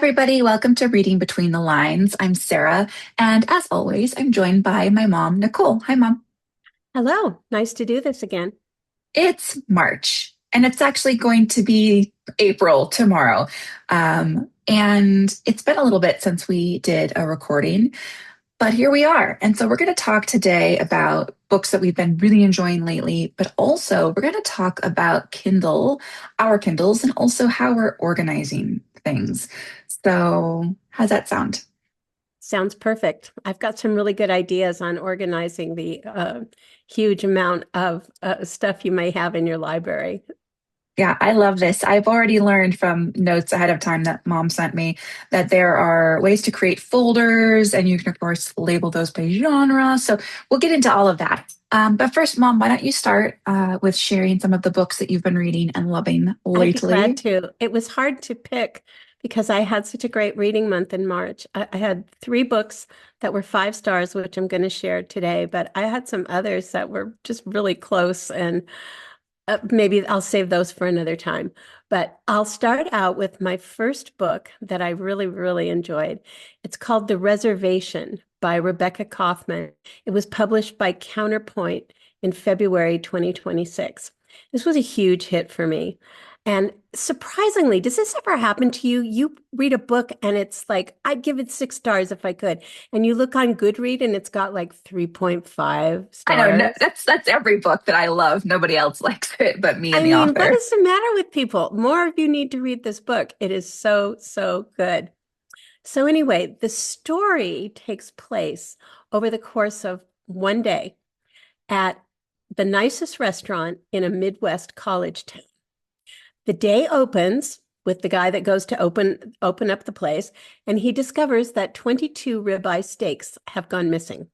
everybody. Welcome to Reading Between the Lines. I'm Sarah, and as always, I'm joined by my mom, Nicole. Hi, Mom. Hello, nice to do this again. It's March, and it's actually going to be April tomorrow. And it's been a little bit since we did a recording, but here we are. And so we're going to talk today about books that we've been really enjoying lately, but also we're going to talk about Kindle, our Kindles, and also how we're organizing things. So, how's that sound? Sounds perfect. I've got some really good ideas on organizing the huge amount of stuff you may have in your library. Yeah, I love this. I've already learned from notes ahead of time that mom sent me that there are ways to create folders, and you can, of course, label those by genre. So we'll get into all of that. But first, Mom, why don't you start with sharing some of the books that you've been reading and loving I'd be glad lately? to. It was hard to pick because I had such a great reading month in March. I had three books that were 5 stars, which I'm going to share today, but I had some others that were just really close, and maybe I'll save those for another time. But I'll start out with my first book that I really, really enjoyed. It's called The Reservation by Rebecca Kaufman. It was published by Counterpoint in February 2026. This was a huge hit for me. And surprisingly, does this ever happen to you? You read a book and it's like, I'd give it 6 stars if I could. And you look on Goodread and it's got like 3.5 I know stars. that's every book that I love. Nobody else likes it but me and I the mean, what author. is the matter with people? More of you need to read this book. It is so, so good. So, anyway, the story takes place over the course of one day at the nicest restaurant in a Midwest college town. The day opens with the guy that goes to open up the place, and he discovers that 22 ribeye steaks have gone missing.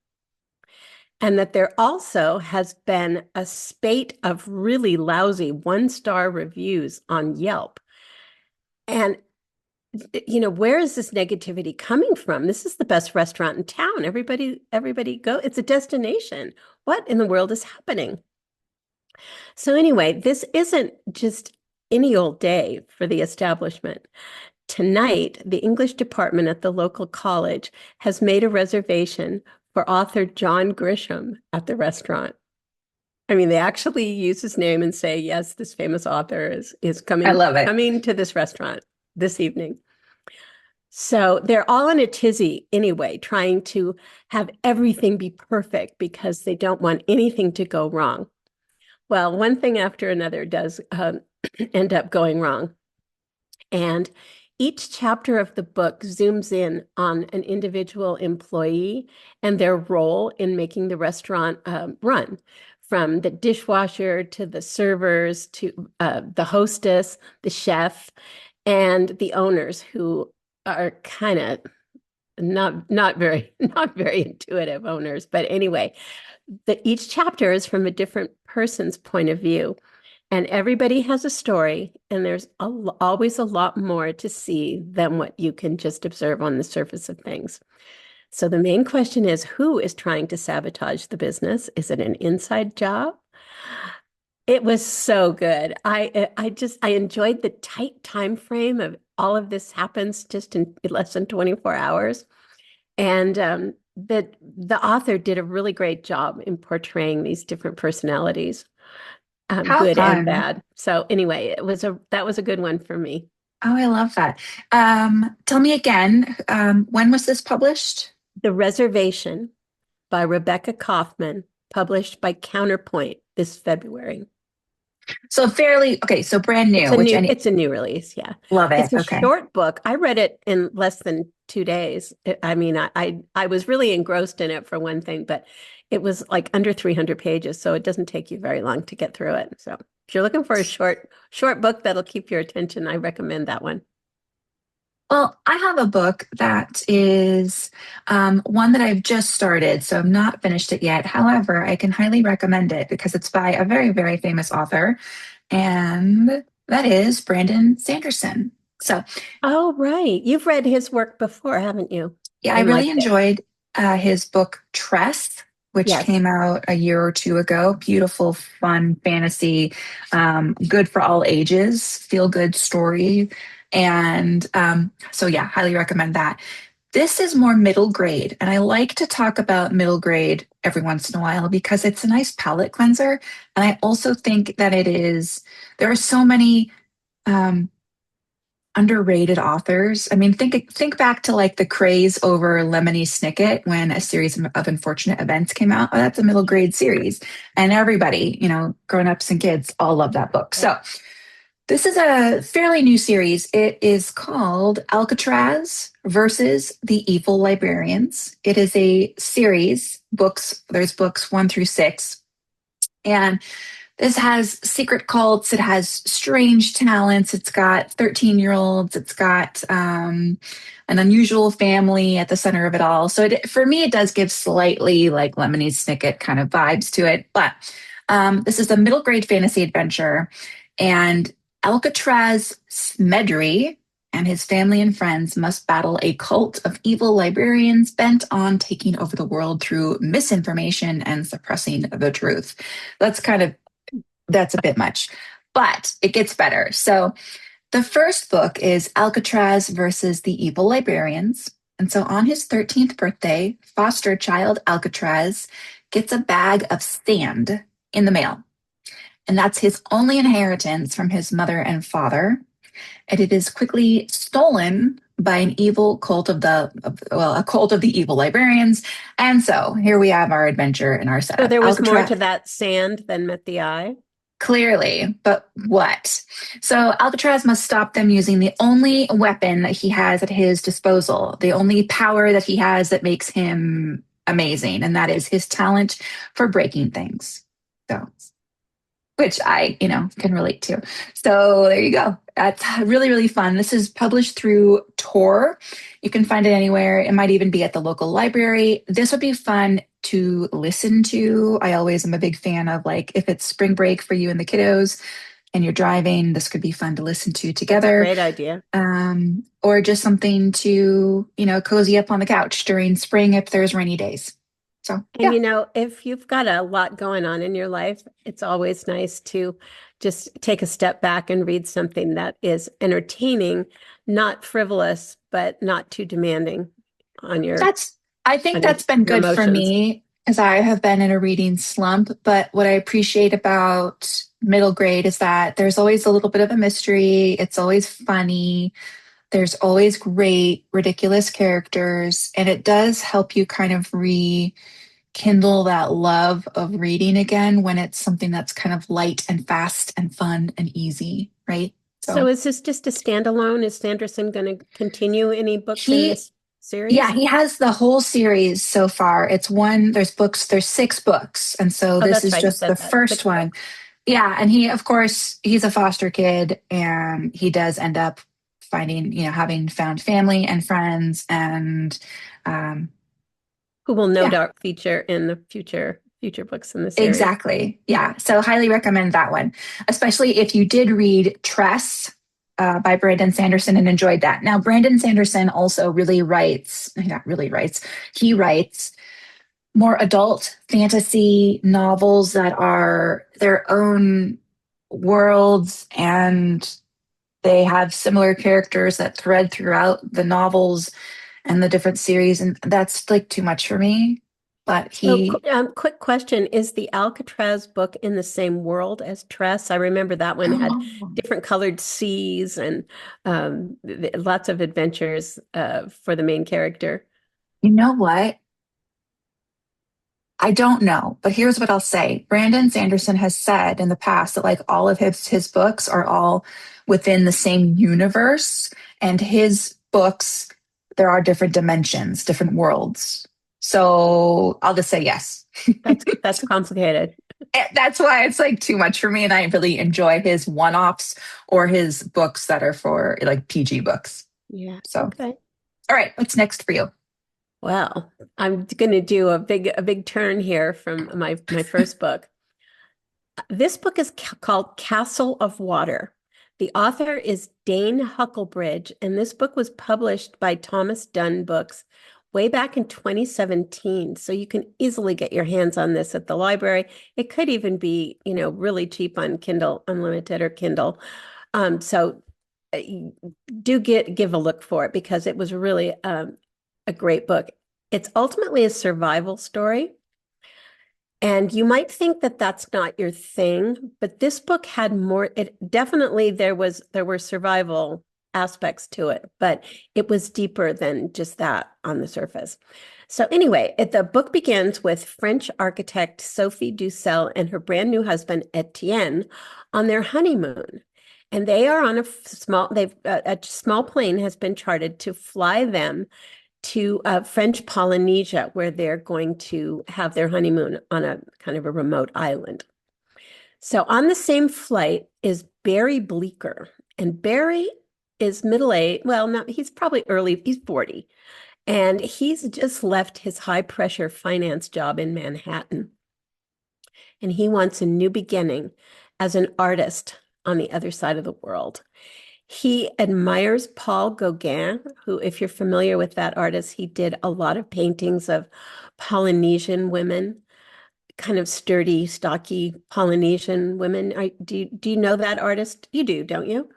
And that there also has been a spate of really lousy 1 star reviews on Yelp. And where is this negativity coming from? This is the best restaurant in town. Everybody go. It's a destination. What in the world is happening? So anyway, this isn't just any old day for the establishment. Tonight, the English department at the local college has made a reservation for author John Grisham at the restaurant. I mean, they actually use his name and say, yes, this famous author is I coming love it. coming to this restaurant this evening. So they're all in a tizzy anyway, trying to have everything be perfect because they don't want anything to go wrong. Well, one thing after another does end up going wrong. And each chapter of the book zooms in on an individual employee and their role in making the restaurant run, from the dishwasher to the servers to the hostess, the chef, and the owners, who are kind of not very not very intuitive owners. But anyway, each chapter is from a different person's point of view. And everybody has a story, and there's always a lot more to see than what you can just observe on the surface of things. So the main question is, who is trying to sabotage the business? Is it an inside job? It was so good. I enjoyed the tight time frame of all of this happens just in less than 24 hours. And the author did a really great job in portraying these different personalities, How good and fun. bad. So anyway, that was a good one for me. Oh, I love that. Tell me again, when was this published? The Reservation by Rebecca Kaufman, published by Counterpoint this February. So fairly, okay, so brand It's new, a which new any it's a new release, yeah. love it. It's a Okay. short book. I read it in less than 2 days. I mean, I was really engrossed in it for one thing, but it was like under 300 pages, so it doesn't take you very long to get through it. So if you're looking for a short book that'll keep your attention, I recommend that one. Well, I have a book that is one that I've just started, so I'm not finished it yet. However, I can highly recommend it because it's by a very, very famous author, and that is Brandon Sanderson. So, Oh, right. You've read his work before, haven't you? yeah, I And really liked it. enjoyed his book Tress, which Yes. came out a year or two ago. Beautiful, fun fantasy, good for all ages, feel good story. And so, yeah, highly recommend that. This is more middle grade, and I like to talk about middle grade every once in a while because it's a nice palate cleanser. And I also think that there are so many um, underrated authors. I mean, think back to like the craze over Lemony Snicket when a series of unfortunate events came out. Oh, that's a middle grade series, and everybody, grown-ups and kids all love that book. Yeah. So this is a fairly new series. It is called Alcatraz versus the Evil Librarians. It is a series, books, there's books 1 through 6. And this has secret cults, it has strange talents, it's got 13-year-olds, it's got an unusual family at the center of it all. So for me, it does give slightly like Lemony Snicket kind of vibes to it. But this is a middle grade fantasy adventure. And Alcatraz Smedry and his family and friends must battle a cult of evil librarians bent on taking over the world through misinformation and suppressing the truth. That's a bit much, but it gets better. So the first book is Alcatraz versus the Evil Librarians. And so on his 13th birthday, foster child Alcatraz gets a bag of sand in the mail. And that's his only inheritance from his mother and father. And it is quickly stolen by an evil cult a cult of the evil librarians. And so here we have our adventure in our So setup. there was more Alcatraz, to that sand than met the eye. clearly, but what? So Alcatraz must stop them using the only weapon that he has at his disposal, the only power that he has that makes him amazing, and that is his talent for breaking things. So which I, can relate to. So there you go. That's really, really fun. This is published through Tor. You can find it anywhere. It might even be at the local library. This would be fun to listen to. I always am a big fan of like if it's spring break for you and the kiddos and you're driving, this could be fun to listen to together. Great idea. Or just something to, cozy up on the couch during spring if there's rainy days. So, And yeah. if you've got a lot going on in your life, it's always nice to just take a step back and read something that is entertaining, not frivolous, but not too demanding on your I think on your, that's been your good for emotions. me because I have been in a reading slump. But what I appreciate about middle grade is that there's always a little bit of a mystery. It's always funny. There's always great, ridiculous characters. And it does help you kind of rekindle that love of reading again when it's something that's kind of light and fast and fun and easy, right? So So is this just a standalone? Is Sanderson going to continue any books in he this series? Yeah, he has the whole series so far. There's 6 books. And so Oh, this that's is right. You just the said that. first Six one. books. Yeah. And he, of course, he's a foster kid and he does end up finding, having found family and friends. And um, Who will no yeah, doubt feature in the future books in the series. exactly. Yeah. So highly recommend that one, especially if you did read Tress. By Brandon Sanderson and enjoyed that. Now, Brandon Sanderson also not really writes, he writes more adult fantasy novels that are their own worlds and they have similar characters that thread throughout the novels and the different series. And that's like too much for me. But So, he, quick question, is the Alcatraz book in the same world as Tress? I remember that one had oh, different colored seas and lots of adventures for the main character. you know what? I don't know, but here's what I'll say. Brandon Sanderson has said in the past that like all of his books are all within the same universe, and his books there are different dimensions, different worlds. So I'll just say yes. That's complicated. That's why it's like too much for me, and I really enjoy his one-offs or his books that are for like PG books. Yeah. So, Okay. all right, what's next for you? Well, I'm going to do a big turn here from my first book. This book is called Castle of Water. The author is Dane Hucklebridge, and this book was published by Thomas Dunn Books way back in 2017. So you can easily get your hands on this at the library. It could even be, really cheap on Kindle Unlimited or Kindle. So do give a look for it because it was really a great book. It's ultimately a survival story. And you might think that that's not your thing, but this book had more, it definitely there were survival aspects to it, but it was deeper than just that on the surface. So anyway, the book begins with French architect Sophie Dussel and her brand new husband Etienne on their honeymoon. And they are on a small plane has been chartered to fly them to French Polynesia, where they're going to have their honeymoon on a kind of a remote island. So on the same flight is Barry Bleecker, and Barry is middle-aged. Well, not he's probably early. He's 40, and he's just left his high-pressure finance job in Manhattan, and he wants a new beginning as an artist on the other side of the world. He admires Paul Gauguin, who, if you're familiar with that artist, he did a lot of paintings of Polynesian women, kind of sturdy, stocky Polynesian women. Do you know that artist? You do, don't you?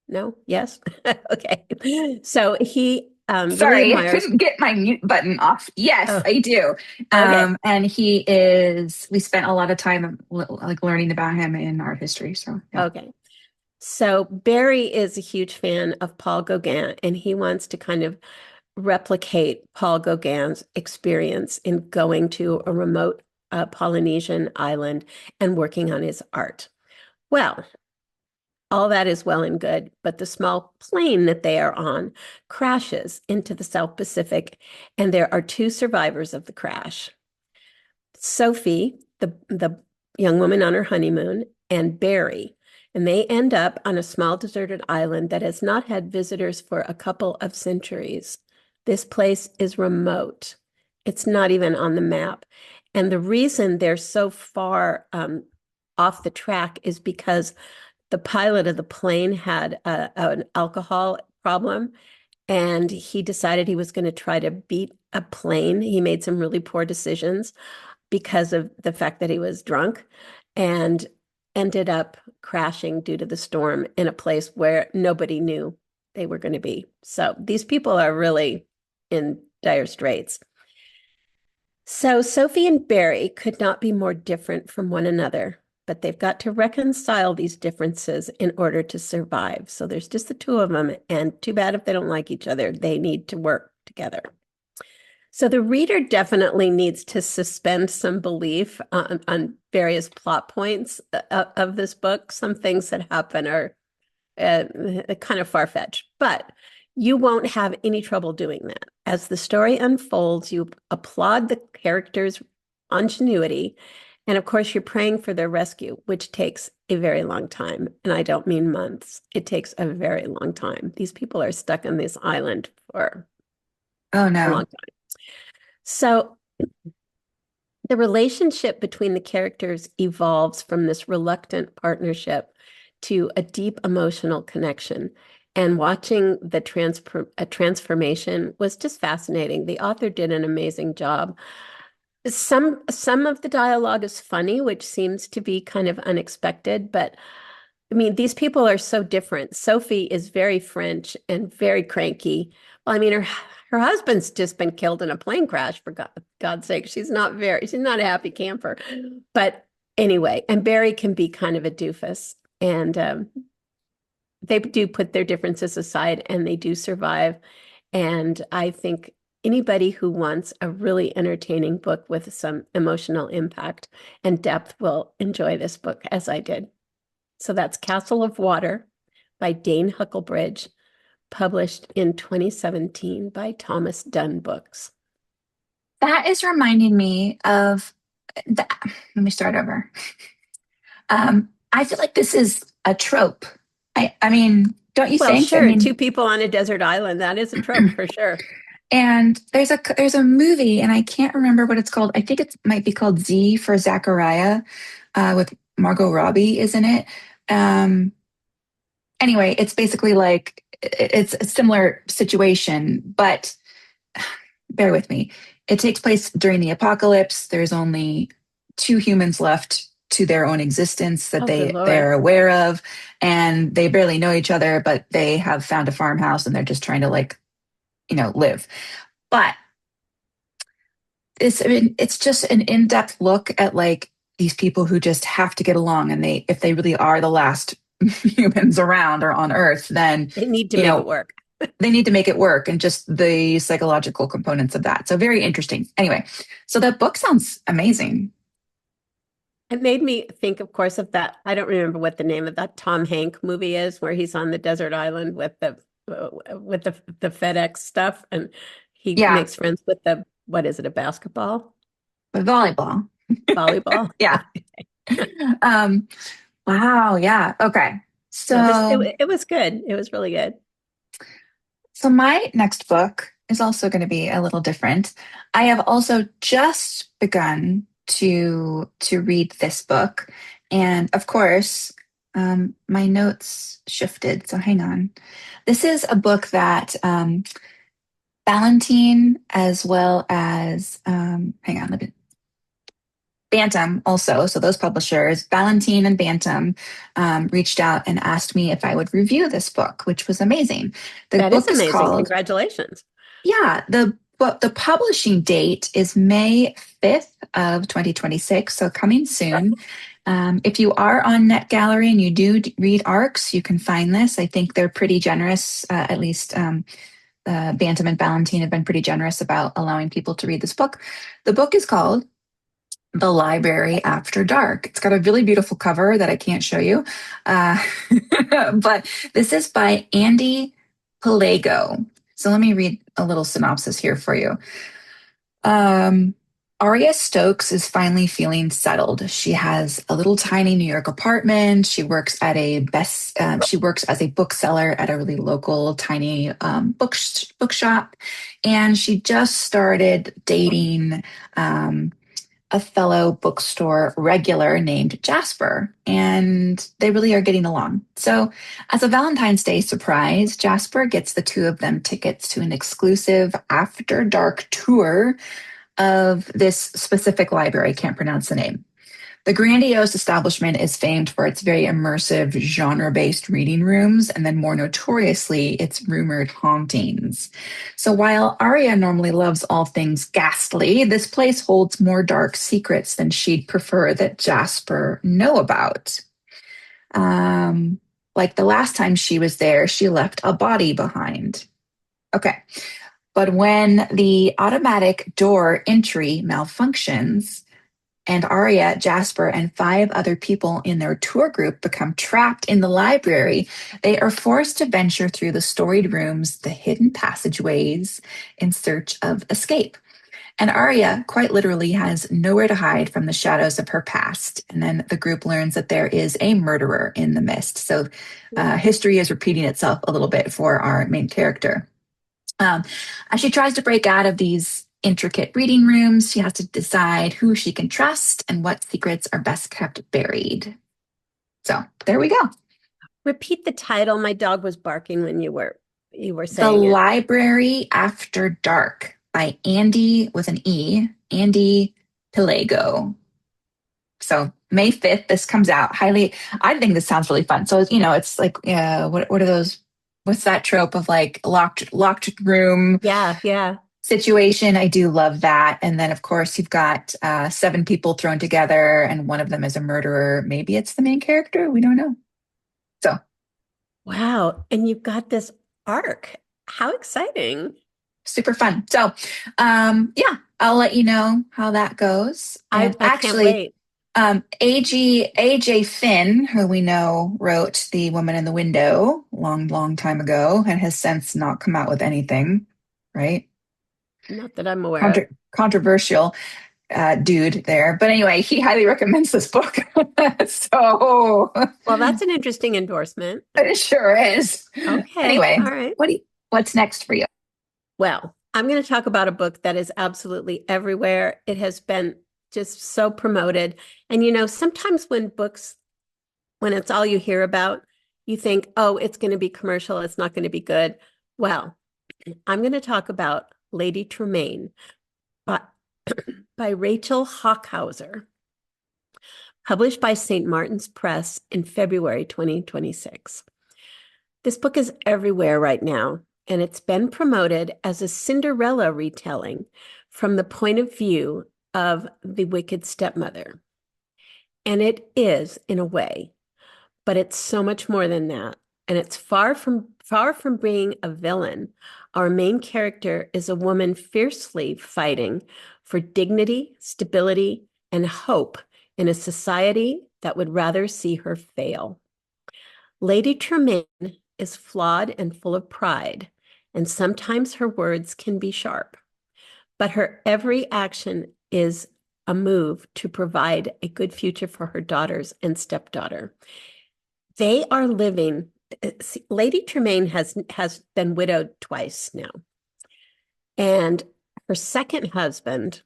No? Yes? Okay. So he really Sorry, I admires. couldn't get my mute button off. Yes, Oh, I do. okay. And we spent a lot of time like learning about him in art history. So yeah. Okay. So Barry is a huge fan of Paul Gauguin, and he wants to kind of replicate Paul Gauguin's experience in going to a remote Polynesian island and working on his art. Well, all that is well and good, but the small plane that they are on crashes into the South Pacific, and there are two survivors of the crash. Sophie, the young woman on her honeymoon, and Barry. And they end up on a small deserted island that has not had visitors for a couple of centuries. This place is remote. It's not even on the map. And the reason they're so far off the track is because the pilot of the plane had an alcohol problem, and he decided he was going to try to beat a plane. He made some really poor decisions because of the fact that he was drunk and ended up crashing due to the storm in a place where nobody knew they were going to be. So these people are really in dire straits. So Sophie and Barry could not be more different from one another, but they've got to reconcile these differences in order to survive. So there's just the two of them, and too bad if they don't like each other. They need to work together. So the reader definitely needs to suspend some belief on various plot points of this book. Some things that happen are kind of far-fetched, but you won't have any trouble doing that. As the story unfolds, you applaud the characters' ingenuity, and of course, you're praying for their rescue, which takes a very long time. And I don't mean months. It takes a very long time. These people are stuck on this island for Oh a long no. time. So the relationship between the characters evolves from this reluctant partnership to a deep emotional connection. And watching the transformation was just fascinating. The author did an amazing job. Some of the dialogue is funny, which seems to be kind of unexpected, but I mean, these people are so different. Sophie is very French and very cranky. Well, I mean, her husband's just been killed in a plane crash, for God's sake. She's not a happy camper. But anyway, and Barry can be kind of a doofus. And they do put their differences aside and they do survive. And I think anybody who wants a really entertaining book with some emotional impact and depth will enjoy this book, as I did. So that's Castle of Water by Dane Huckelbridge, published in 2017 by Thomas Dunn Books. That is reminding me of let me start over. I feel like this is a trope. I mean, don't you Well, think? I sure, mean, two people on a desert island, that is a trope for sure. and there's a movie, and I can't remember what it's called. I think it might be called Z for Zachariah, with Margot Robbie is in it. Um, anyway, it's basically like it's a similar situation, but bear with me. It takes place during the apocalypse. There's only two humans left to their own existence that Oh, good they're Lord. aware of, and they barely know each other, but they have found a farmhouse and they're just trying to like, live. But I mean, it's just an in-depth look at like these people who just have to get along, and if they really are the last humans around or on Earth, then They need to you make it know work. they need to make it work, and just the psychological components of that. So very interesting. Anyway, so that book sounds amazing. It made me think, of course, of that. I don't remember what the name of that Tom Hank movie is, where he's on the desert island with the FedEx stuff, and he Yeah, makes friends with the what is it, a basketball, volleyball. volleyball? Yeah. Um, wow. Yeah. Okay. So So, it was good. It was really good. so my next book is also going to be a little different. I have also just begun to read this book, and of course, my notes shifted. So hang on. This is a book that Ballantine, as well as hang on, let me Bantam also. So those publishers, Ballantine and Bantam, reached out and asked me if I would review this book, which was amazing. The That is book is amazing. called, Congratulations. yeah, the publishing date is May 5th of 2026, so coming soon. If you are on NetGallery and you do read ARCs, you can find this. I think they're pretty generous, at least Bantam and Ballantine have been pretty generous about allowing people to read this book. The book is called The Library After Dark. It's got a really beautiful cover that I can't show you. Uh, but this is by Andy Pelago. So let me read a little synopsis here for you. Um, Arya Stokes is finally feeling settled. She has a little tiny New York apartment. She works as a bookseller at a really local tiny bookshop, and she just started dating um, a fellow bookstore regular named Jasper, and they really are getting along. So, as a Valentine's Day surprise, Jasper gets the two of them tickets to an exclusive after dark tour of this specific library. I can't pronounce the name. The grandiose establishment is famed for its very immersive genre based reading rooms, and then more notoriously, its rumored hauntings. So while Arya normally loves all things ghastly, this place holds more dark secrets than she'd prefer that Jasper know about. Um, like the last time she was there, she left a body behind. Okay. But when the automatic door entry malfunctions, and Arya, Jasper, and five other people in their tour group become trapped in the library, they are forced to venture through the storied rooms, the hidden passageways, in search of escape. And Arya, quite literally, has nowhere to hide from the shadows of her past. And then the group learns that there is a murderer in the mist. So history is repeating itself a little bit for our main character. Um, as she tries to break out of these intricate reading rooms, she has to decide who she can trust and what secrets are best kept buried. So there we go. Repeat the title. My dog was barking when you were The saying it. Library After Dark by Andy with an E, Andy Pelago. So May 5th, this comes out. I think this sounds really fun. So, it's like, what are those? What's that trope of like locked room Yeah, yeah. situation? I do love that. And then, of course, you've got seven people thrown together, and one of them is a murderer. Maybe it's the main character. We don't know. So Wow. And you've got this arc. How exciting. super fun. So, yeah, I'll let you know how that goes. And I can't actually, wait. AJ Finn, who we know wrote The Woman in the Window long, long time ago, and has since not come out with anything, right? Not that I'm aware of. Controversial dude there. But anyway, he highly recommends this book. So Well, that's an interesting endorsement. it sure is. Okay. Anyway, All right. what's next for you? Well, I'm going to talk about a book that is absolutely everywhere. It has been just so promoted. And sometimes when it's all you hear about, you think, oh, it's going to be commercial, it's not going to be good. Well, I'm going to talk about Lady Tremaine by, by Rachel Hockhauser. published by St. Martin's Press in February 2026. This book is everywhere right now, and it's been promoted as a Cinderella retelling from the point of view of the wicked stepmother. And it is, in a way, but it's so much more than that. And it's far from being a villain. Our main character is a woman fiercely fighting for dignity, stability, and hope in a society that would rather see her fail. Lady Tremaine is flawed and full of pride, and sometimes her words can be sharp, but her every action is a move to provide a good future for her daughters and stepdaughter. They are living. Lady Tremaine has been widowed twice now, and her second husband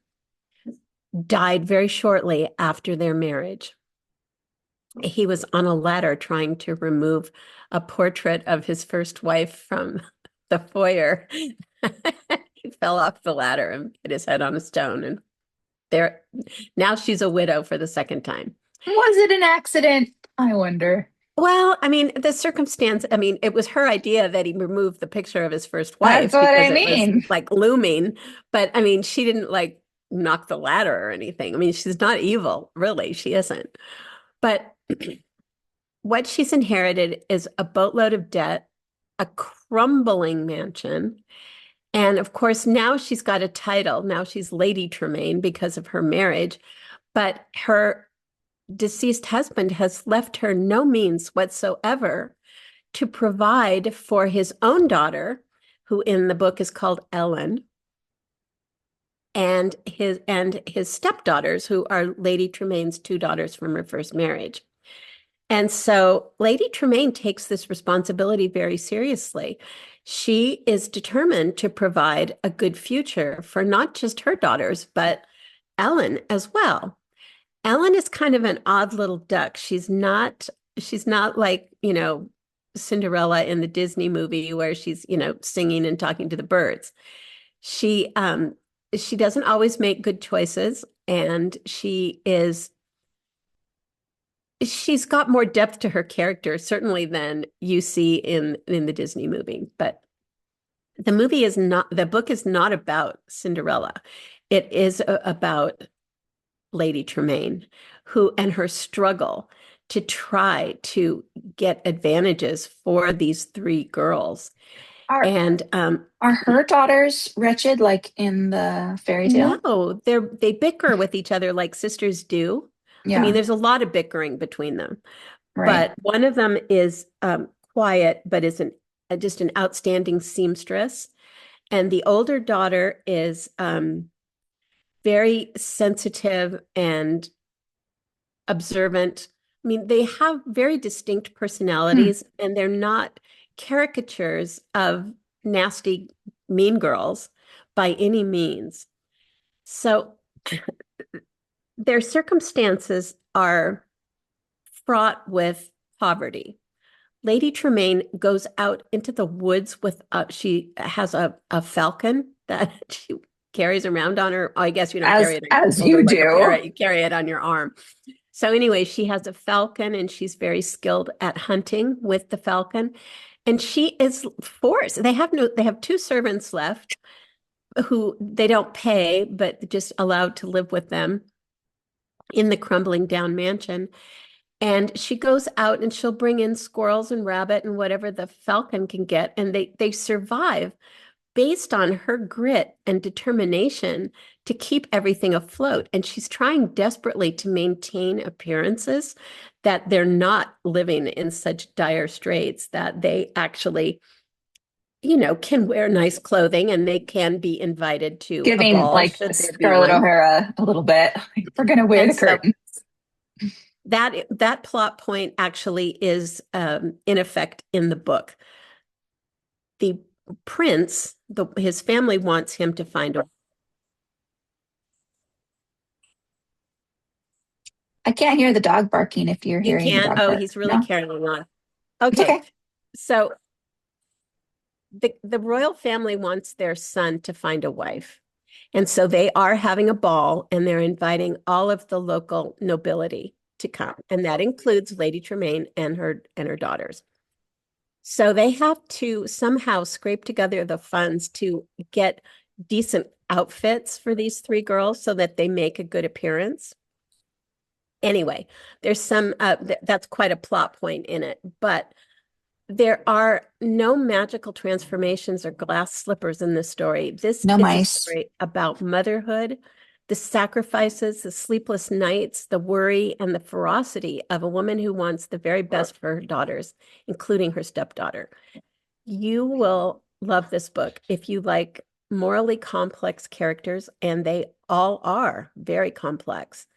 died very shortly after their marriage. He was on a ladder trying to remove a portrait of his first wife from the foyer. He fell off the ladder and hit his head on a stone, and there now she's a widow for the second time. Was it an accident? I wonder. Well, I mean, the circumstance, I mean, it was her idea that he removed the picture of his first That's wife what because I it was mean. like looming. But I mean, she didn't like knock the ladder or anything. I mean, she's not evil, really. She isn't. But what she's inherited is a boatload of debt, a crumbling mansion. And of course, now she's got a title. Now she's Lady Tremaine because of her marriage. But her deceased husband has left her no means whatsoever to provide for his own daughter, who in the book is called Ellen, and his stepdaughters, who are Lady Tremaine's two daughters from her first marriage. And so Lady Tremaine takes this responsibility very seriously. She is determined to provide a good future for not just her daughters, but Ellen as well. Ellen is kind of an odd little duck. She's not like, Cinderella in the Disney movie where she's, singing and talking to the birds. She doesn't always make good choices, and she's got more depth to her character, certainly than you see in the Disney movie. But the book is not about Cinderella. It is about Lady Tremaine, who and her struggle to try to get advantages for these three girls. Are And are her daughters wretched like in the fairy tale? no, they bicker with each other like sisters do. I mean, Yeah, there's a lot of bickering between them, right. but one of them is quiet, but is just an outstanding seamstress. And the older daughter is very sensitive and observant. I mean, they have very distinct Hmm. personalities, and they're not caricatures of nasty, mean girls by any means. So their circumstances are fraught with poverty. Lady Tremaine goes out into the woods with she has a falcon that she carries around on her. I guess you don't carry As it on your as shoulder you like a do. parrot, you carry it on your arm. So anyway, she has a falcon and she's very skilled at hunting with the falcon. And she is forced. They have two servants left who they don't pay, but just allowed to live with them in the crumbling down mansion. And she goes out and she'll bring in squirrels and rabbit and whatever the falcon can get. And they survive based on her grit and determination to keep everything afloat. And she's trying desperately to maintain appearances that they're not living in such dire straits, that they actually, can wear nice clothing and they can be invited to a Giving ball like should there be Scarlett one. O'Hara a little bit. Like, we're gonna wear And the so curtain. that plot point actually is in effect in the book. The prince, his family wants him to find a. I can't hear the dog barking if you're You hearing the can't. dog Oh, bark. he's really No? carrying on. It's Okay. okay. So the royal family wants their son to find a wife. And so they are having a ball and they're inviting all of the local nobility. to come, and that includes Lady Tremaine and her daughters. So they have to somehow scrape together the funds to get decent outfits for these three girls so that they make a good appearance. Anyway, there's some that's quite a plot point in it, but there are no magical transformations or glass slippers in this story. This No is a mice. story about motherhood, the sacrifices, the sleepless nights, the worry, and the ferocity of a woman who wants the very best for her daughters, including her stepdaughter. You will love this book if you like morally complex characters, and they all are very complex,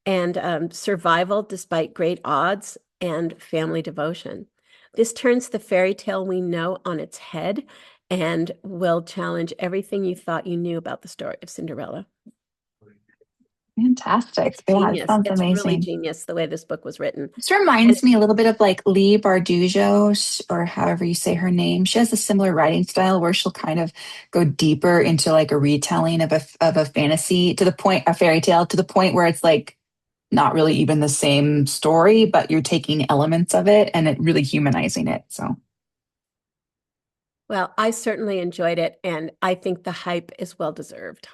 and survival despite great odds, and family devotion. This turns the fairy tale we know on its head and will challenge everything you thought you knew about the story of Cinderella. Fantastic. It's Yeah, it genius. sounds It's really amazing. genius the way this book was written. This And reminds me a little bit of like Lee Bardugo, or however you say her name. She has a similar writing style where she'll kind of go deeper into like a retelling of a fantasy to the point, a fairy tale to the point where it's like not really even the same story, but you're taking elements of it and it really humanizing it. So, well, I certainly enjoyed it, and I think the hype is well deserved.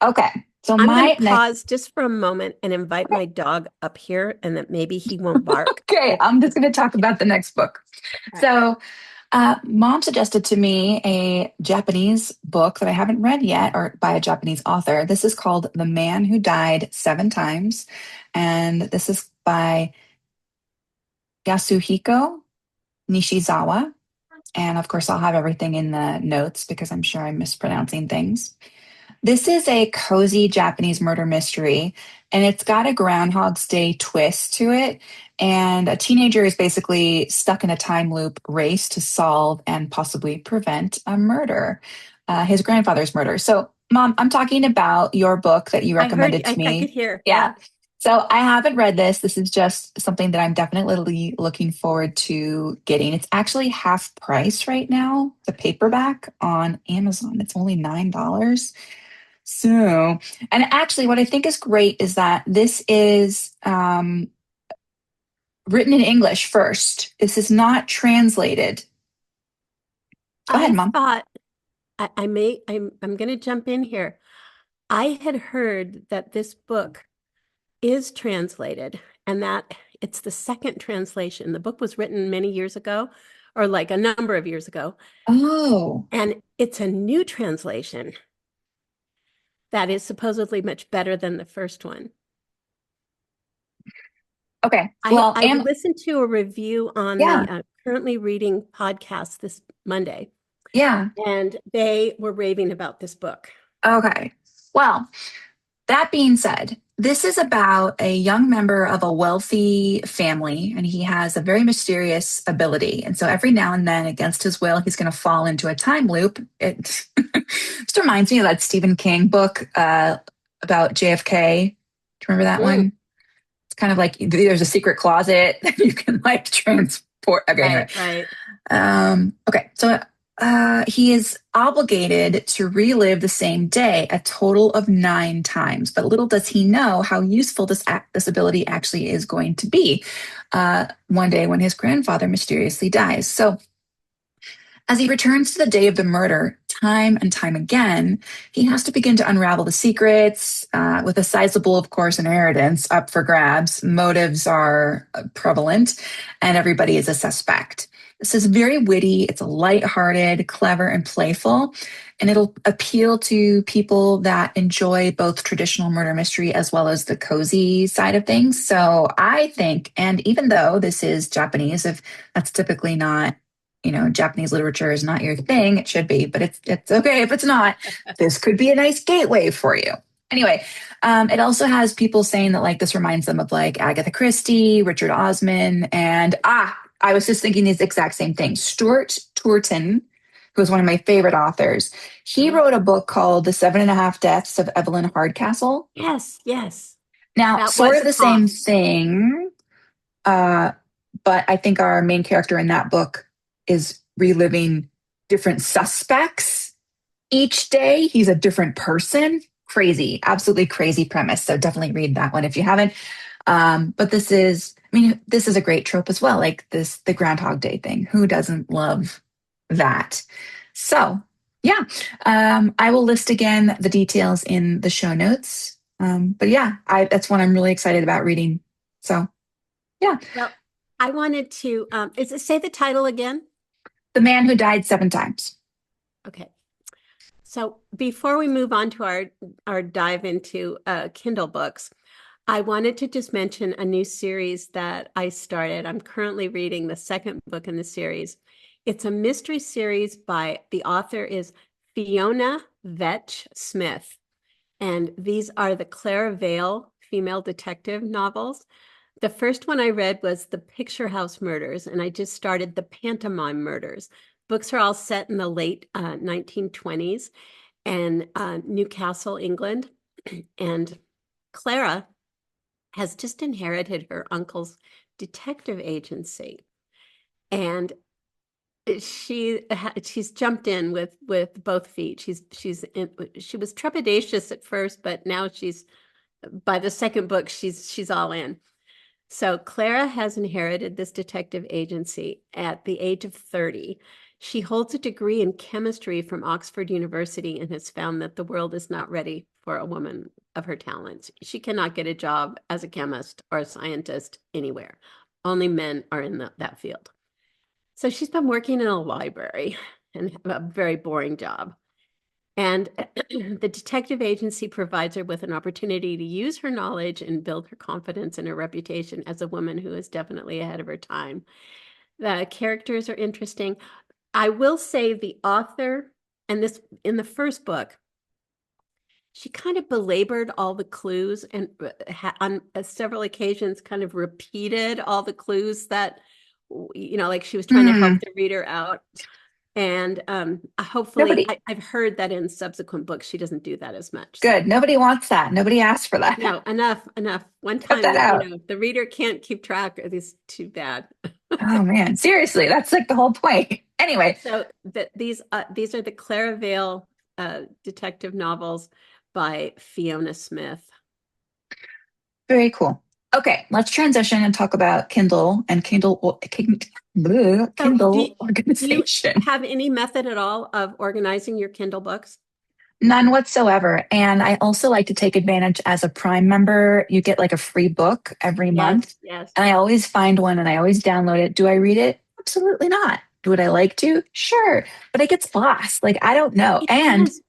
okay. So I'm going my to next, pause just for a moment and invite okay, my dog up here, and that maybe he won't bark. okay, I'm just going to talk about the next book. All right. So, mom suggested to me a Japanese book that I haven't read yet, or by a Japanese author. This is called The Man Who Died Seven Times. And this is by Yasuhiko Nishizawa. And of course, I'll have everything in the notes because I'm sure I'm mispronouncing things. This is a cozy Japanese murder mystery, and it's got a Groundhog's Day twist to it. And a teenager is basically stuck in a time loop race to solve and possibly prevent a murder, his grandfather's murder. So, Mom, I'm talking about your book that you I heard, recommended to I could me. hear. Yeah. Yeah. So, I haven't read this. This is just something that I'm definitely looking forward to getting. It's actually half price right now, the paperback on Amazon. It's only $9. So, and actually, what I think is great is that this is written in English first. This is not translated. Go ahead, I Mom. thought I'm going to jump in here. I had heard that this book is translated and that it's the second translation. The book was written many years ago, or like a number of years ago, Oh, and it's a new translation that is supposedly much better than the first one. okay. I, Well, I listened to a review on yeah, the Currently Reading podcast this Monday, yeah. and they were raving about this book. Okay. Well, that being said, this is about a young member of a wealthy family, and he has a very mysterious ability. And so every now and then, against his will, he's going to fall into a time loop. It just reminds me of that Stephen King book about JFK. Do you remember that Mm, one? It's kind of like there's a secret closet that you can like transport. Okay, anyway. right. Okay, so he is obligated to relive the same day a total of 9 times, but little does he know how useful this ability actually is going to be one day when his grandfather mysteriously dies. So as he returns to the day of the murder, time and time again, he has to begin to unravel the secrets with a sizable, of course, inheritance up for grabs. Motives are prevalent, and everybody is a suspect. This is very witty, it's lighthearted, clever, and playful, and it'll appeal to people that enjoy both traditional murder mystery as well as the cozy side of things. So I think, and even though this is Japanese, if that's typically not, Japanese literature is not your thing. It should be, but it's okay if it's not. This could be a nice gateway for you. Anyway, it also has people saying that like this reminds them of like Agatha Christie, Richard Osman, and I was just thinking these exact same things. Stuart Turton, who is one of my favorite authors, he Oh, wrote a book called The Seven and a Half Deaths of Evelyn Hardcastle. yes. Now, That sort was of a the same comp. thing, uh, but I think our main character in that book is reliving different suspects each day. He's a different person. crazy, absolutely crazy premise. So definitely read that one if you haven't. But this is, I mean, this is a great trope as well. Like this, the Groundhog Day thing. Who doesn't love that? So, yeah, I will list again the details in the show notes. But yeah, that's one I'm really excited about reading. So, yeah, Well, I wanted to, is it say the title again? The Man Who Died Seven Times. Okay. So before we move on to our dive into Kindle books, I wanted to just mention a new series that I started. I'm currently reading the second book in the series. It's a mystery series by the author is Fiona Vetch Smith, and these are the Clara Vale female detective novels. The first one I read was The Picture House Murders, and I just started The Pantomime Murders. Books are all set in the late 1920s and Newcastle, England. And Clara has just inherited her uncle's detective agency, and she's jumped in with both feet. She was trepidatious at first, but now she's by the second book she's all in. So Clara has inherited this detective agency at the age of 30. She holds a degree in chemistry from Oxford University and has found that the world is not ready for a woman of her talents. She cannot get a job as a chemist or a scientist anywhere. Only men are in that field. So she's been working in a library and a very boring job. And the detective agency provides her with an opportunity to use her knowledge and build her confidence and her reputation as a woman who is definitely ahead of her time. The characters are interesting. I will say the author, and this in the first book, she kind of belabored all the clues and on several occasions kind of repeated all the clues that, like she was trying to help Hmm. the reader out. And hopefully, Nobody, I've heard that in subsequent books, she doesn't do that as much. So, good. Nobody wants that. Nobody asked for that. no, enough. One Cut time, that out. the reader can't keep track of these, too bad. Oh man, seriously, that's like the whole point. Anyway, So these are the Clara Vale detective novels by Fiona Smith. very cool. Okay, let's transition and talk about Kindle and So Kindle do you organization. have any method at all of organizing your Kindle books? None whatsoever. And I also like to take advantage as a Prime member. You get like a free book every month. Yes, yes. And I always find one and I always download it. Do I read it? Absolutely not. Would I like to? Sure. But it gets lost. Like, I don't know. It And does.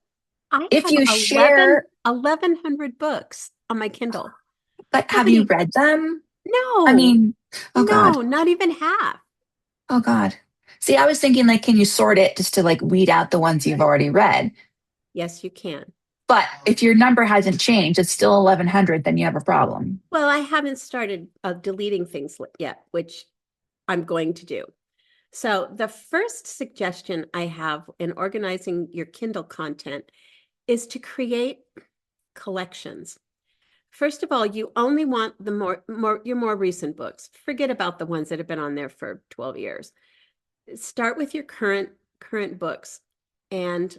I if have you share, 1,100 books on my Kindle. but How have you many? read them? I No, mean, oh God. no, not even half. Oh God. See, I was thinking like, can you sort it just to like weed out the ones you've already read? Yes, you can. But if your number hasn't changed, it's still 1100, then you have a problem. Well, I haven't started deleting things yet, which I'm going to do. So, the first suggestion I have in organizing your Kindle content is to create collections. First of all, you only want the your more recent books. Forget about the ones that have been on there for 12 years. Start with your current books and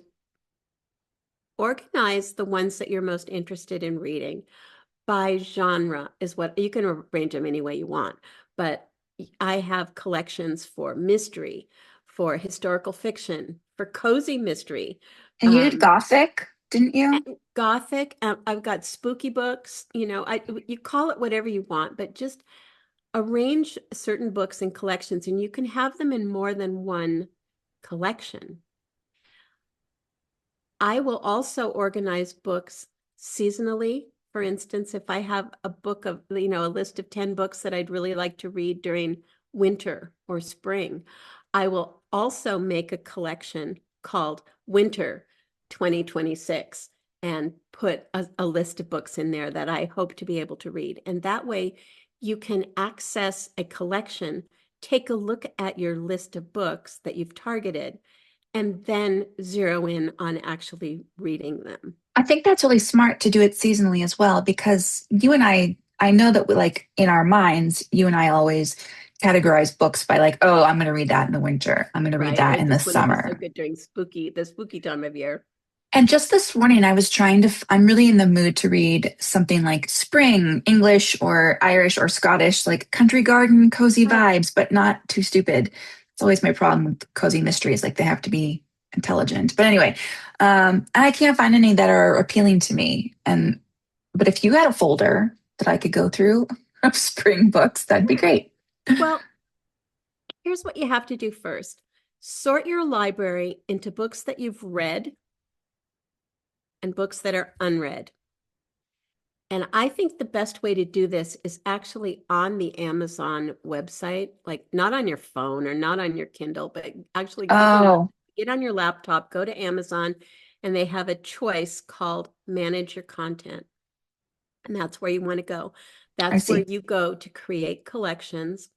organize the ones that you're most interested in reading by genre is what you can arrange them any way you want. But I have collections for mystery, for historical fiction, for cozy mystery, And you did um, Gothic, didn't you? gothic. I've got spooky books. You call it whatever you want, but just arrange certain books and collections, and you can have them in more than one collection. I will also organize books seasonally. For instance, if I have a book of, a list of 10 books that I'd really like to read during winter or spring, I will also make a collection called Winter 2026 and put a list of books in there that I hope to be able to read. And that way you can access a collection, take a look at your list of books that you've targeted, and then zero in on actually reading them. I think that's really smart to do it seasonally as well, because you and I know that we like in our minds, you and I always categorize books by like, oh, I'm going to read that in the winter. I'm going to read Right. that It in the just wouldn't be so summer. good during the spooky time of year. And just this morning, I was trying to, I'm really in the mood to read something like spring, English or Irish or Scottish, like country garden, cozy Oh, vibes, but not too stupid. It's always my problem with cozy mysteries. Like they have to be intelligent. But anyway, I can't find any that are appealing to me. But if you had a folder that I could go through of spring books, that'd be yeah. great. Well, here's what you have to do first. Sort your library into books that you've read and books that are unread. And I think the best way to do this is actually on the Amazon website, like not on your phone or not on your Kindle, but actually Oh, get on your laptop, go to Amazon, and they have a choice called Manage Your Content. And that's where you want to go. I That's where see. you go to create collections.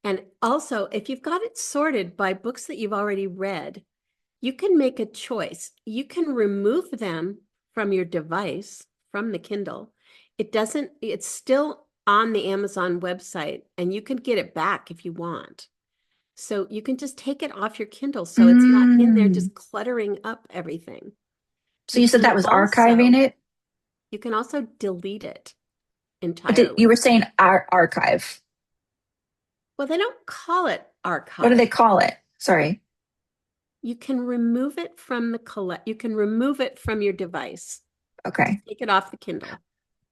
And also, if you've got it sorted by books that you've already read, you can make a choice. You can remove them from your device, from the Kindle. It's still on the Amazon website and you can get it back if you want. So you can just take it off your Kindle so it's not in there Mm. just cluttering up everything. So You you said can that was archiving also it, you can also delete it but you entirely. were saying archive. Well, they don't call it What do they archive. call it? Sorry. You can remove it from you can remove it from your device. Just Okay. take it off the Kindle.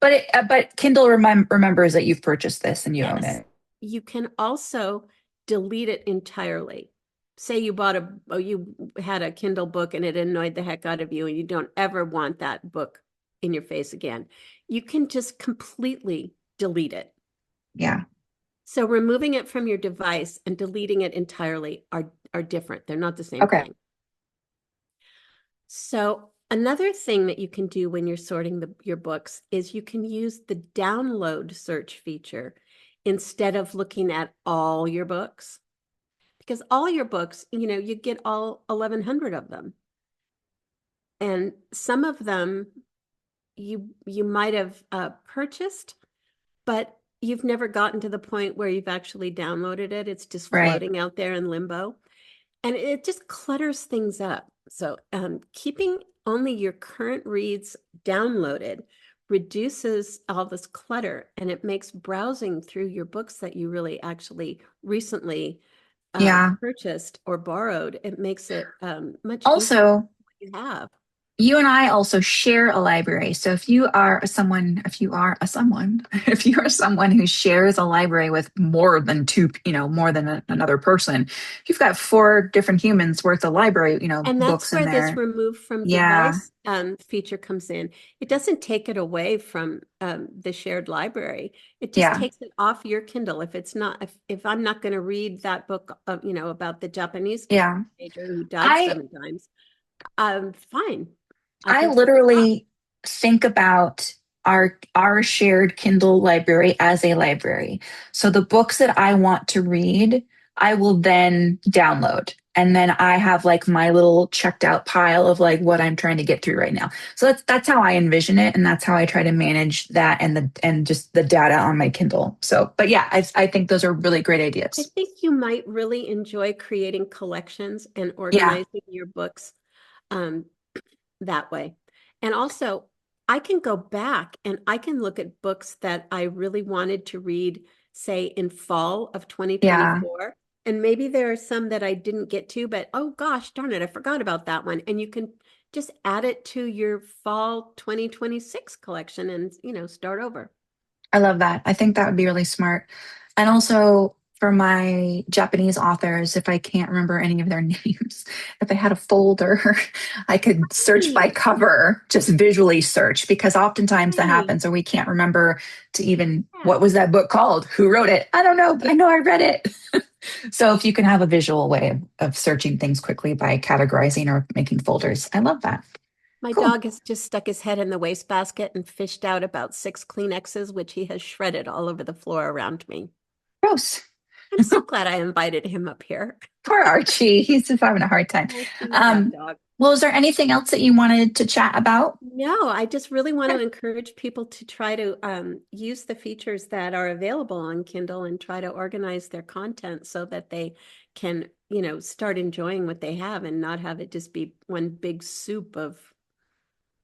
But Kindle remembers that you've purchased this and you own Yes. it. You can also delete it entirely. Say you bought you had a Kindle book and it annoyed the heck out of you and you don't ever want that book in your face again. You can just completely delete it. Yeah. So removing it from your device and deleting it entirely are different. They're not the same Okay. thing. So another thing that you can do when you're sorting your books is you can use the download search feature instead of looking at all your books. Because all your books, you get all 1,100 of them. And some of them you might have purchased, but you've never gotten to the point where you've actually downloaded it. It's just Right. floating out there in limbo. And it just clutters things up. So keeping only your current reads downloaded reduces all this clutter and it makes browsing through your books that you really actually recently Yeah. purchased or borrowed, it makes it much easier Also, to have. you and I also share a library. So if you are someone who shares a library with more than two, more than another person, you've got four different humans worth of library, And that's books in where this there. remove from Yeah. device feature comes in. It doesn't take it away from the shared library. It just Yeah. takes it off your Kindle. If it's not, if I'm not going to read that book, about the Japanese Yeah. major who died I 7 times, fine. I I can take it off. literally think about our shared Kindle library as a library. So the books that I want to read, I will then download. And then I have like my little checked out pile of like what I'm trying to get through right now. So that's how I envision it, and that's how I try to manage that and just the data on my Kindle. So, but yeah, I think those are really great I ideas. think you might really enjoy creating collections and Yeah, organizing your books um, that way. And also, I can go back and I can look at books that I really wanted to read, say in fall of yeah. 2024. And maybe there are some that I didn't get to, but oh gosh, darn it, I forgot about that one. And you can just add it to your fall 2026 collection and, start over. I love that. I think that would be really smart. And also for my Japanese authors, if I can't remember any of their names, if I had a folder, I could search by Right, cover, just visually search, because oftentimes that right. happens, or we can't remember to even Yeah. what was that book called? Who wrote it? I don't know, but I know I read it. So if you can have a visual way of searching things quickly by categorizing or making folders, I love that. My Cool. dog has just stuck his head in the wastebasket and fished out about 6 Kleenexes, which he has shredded all over the floor around me. Gross. I'm so glad I invited him up here. Poor Archie. He's just having a hard time. I see that Um, dog. well, is there anything else that you wanted to chat about? No, I just really want to Okay. encourage people to try to use the features that are available on Kindle and try to organize their content so that they can, start enjoying what they have and not have it just be one big soup of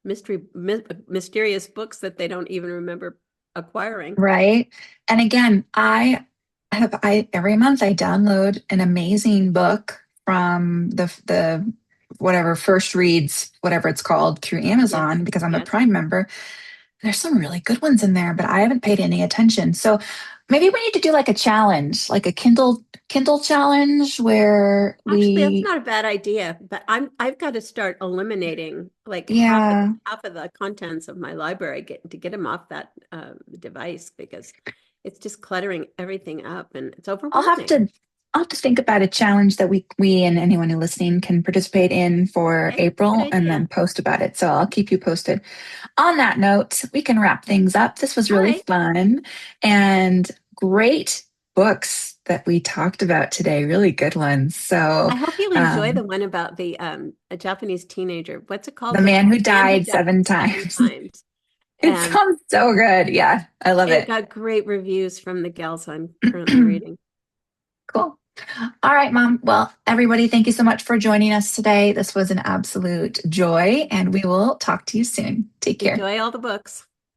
mysterious books that they don't even remember acquiring. Right. And again, I every month I download an amazing book from the whatever first reads, whatever it's called, through Yes, Amazon because I'm a yes. Prime member. There's some really good ones in there, but I haven't paid any attention. So maybe we need to do like a challenge, like a Kindle challenge where Actually, that's we not a bad idea, but I've got to start eliminating like yeah, half of the contents of my library to get them off that device because it's just cluttering everything up and it's I'll have overwhelming. to I'll have to think about a challenge that we and anyone who listening can participate in for Okay, good April and then idea. post about it. So I'll keep you posted. On that note, we can wrap things up. This was All really right. fun and great books that we talked about today. Really good ones. So, I hope you enjoy the um, one about the a Japanese teenager. What's it called? The The Man Who Man Who Died Died 7 times. 7 times. It And sounds so good. Yeah, I love it it. got great reviews from the gals I'm currently reading. Cool. All right, Mom. Well, everybody, thank you so much for joining us today. This was an absolute joy, and we will talk to you soon. Take care. Enjoy all the books.